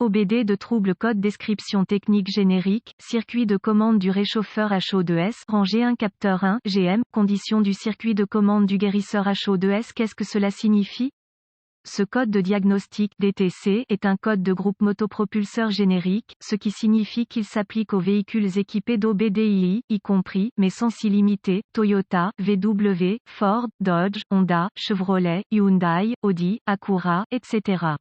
OBD de trouble code description technique générique, circuit de commande du réchauffeur HO2S, rangée 1 capteur 1, GM, condition du circuit de commande du guérisseur HO2S. Qu'est-ce que cela signifie? Ce code de diagnostic DTC est un code de groupe motopropulseur générique, ce qui signifie qu'il s'applique aux véhicules équipés d'OBDII, y compris, mais sans s'y limiter, Toyota, VW, Ford, Dodge, Honda, Chevrolet, Hyundai, Audi, Acura, etc.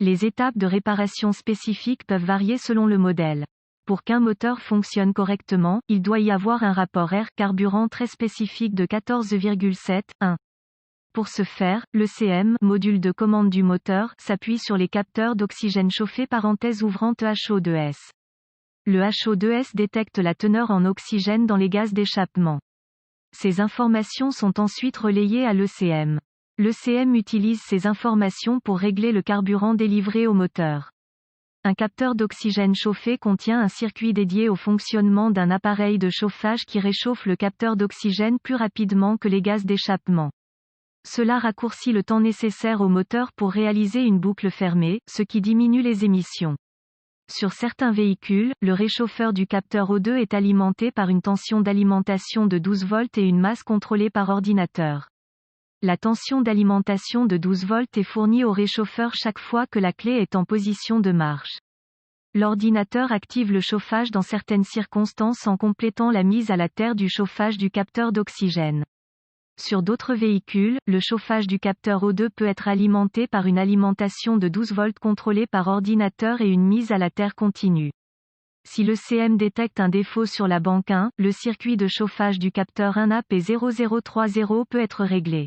Les étapes de réparation spécifiques peuvent varier selon le modèle. Pour qu'un moteur fonctionne correctement, il doit y avoir un rapport air-carburant très spécifique de 14,7:1. Pour ce faire, l'ECM, module de commande du moteur, s'appuie sur les capteurs d'oxygène chauffé ouvrante HO2S. Le HO2S détecte la teneur en oxygène dans les gaz d'échappement. Ces informations sont ensuite relayées à l'ECM. L'ECM utilise ces informations pour régler le carburant délivré au moteur. Un capteur d'oxygène chauffé contient un circuit dédié au fonctionnement d'un appareil de chauffage qui réchauffe le capteur d'oxygène plus rapidement que les gaz d'échappement. Cela raccourcit le temps nécessaire au moteur pour réaliser une boucle fermée, ce qui diminue les émissions. Sur certains véhicules, le réchauffeur du capteur O2 est alimenté par une tension d'alimentation de 12 volts et une masse contrôlée par ordinateur. La tension d'alimentation de 12 volts est fournie au réchauffeur chaque fois que la clé est en position de marche. L'ordinateur active le chauffage dans certaines circonstances en complétant la mise à la terre du chauffage du capteur d'oxygène. Sur d'autres véhicules, le chauffage du capteur O2 peut être alimenté par une alimentation de 12 volts contrôlée par ordinateur et une mise à la terre continue. Si l'ECM détecte un défaut sur la banque 1, le circuit de chauffage du capteur 1A P0030 peut être réglé.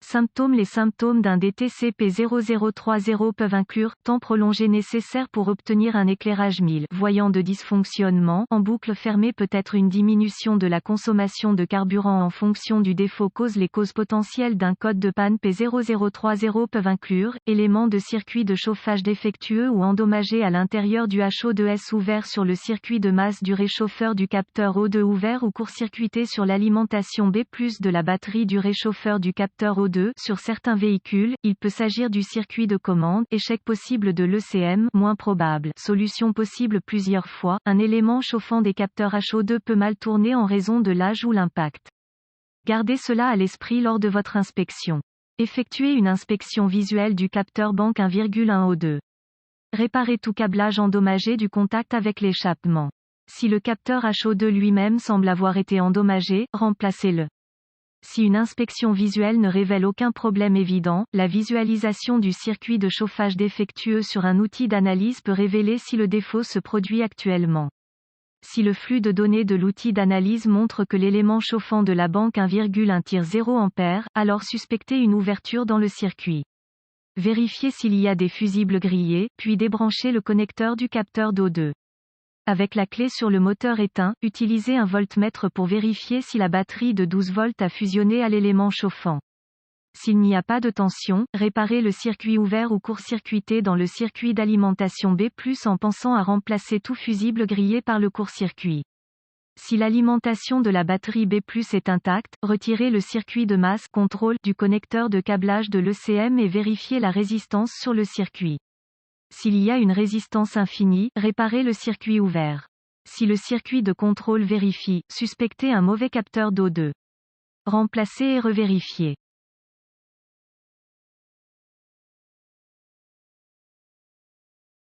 Symptômes. Les symptômes d'un DTC P0030 peuvent inclure temps prolongé nécessaire pour obtenir un éclairage 1000 voyant de dysfonctionnement en boucle fermée, peut être une diminution de la consommation de carburant en fonction du défaut cause. Les causes potentielles d'un code de panne P0030 peuvent inclure éléments de circuit de chauffage défectueux ou endommagés à l'intérieur du HO2S, ouvert sur le circuit de masse du réchauffeur du capteur O2, ouvert ou court-circuité sur l'alimentation B+ de la batterie du réchauffeur du capteur O2. Sur certains véhicules, il peut s'agir du circuit de commande, échec possible de l'ECM, moins probable, solution possible plusieurs fois, un élément chauffant des capteurs HO2 peut mal tourner en raison de l'âge ou l'impact. Gardez cela à l'esprit lors de votre inspection. Effectuez une inspection visuelle du capteur banque 1,1 O2. Réparez tout câblage endommagé du contact avec l'échappement. Si le capteur HO2 lui-même semble avoir été endommagé, remplacez-le. Si une inspection visuelle ne révèle aucun problème évident, la visualisation du circuit de chauffage défectueux sur un outil d'analyse peut révéler si le défaut se produit actuellement. Si le flux de données de l'outil d'analyse montre que l'élément chauffant de la banque 1,1-0 A, alors suspectez une ouverture dans le circuit. Vérifiez s'il y a des fusibles grillés, puis débranchez le connecteur du capteur d'O2. Avec la clé sur le moteur éteint, utilisez un voltmètre pour vérifier si la batterie de 12 volts a fusionné à l'élément chauffant. S'il n'y a pas de tension, réparez le circuit ouvert ou court-circuité dans le circuit d'alimentation B+, en pensant à remplacer tout fusible grillé par le court-circuit. Si l'alimentation de la batterie B+ est intacte, retirez le circuit de masse contrôle du connecteur de câblage de l'ECM et vérifiez la résistance sur le circuit. S'il y a une résistance infinie, réparez le circuit ouvert. Si le circuit de contrôle vérifie, suspectez un mauvais capteur d'O2. Remplacez et revérifiez.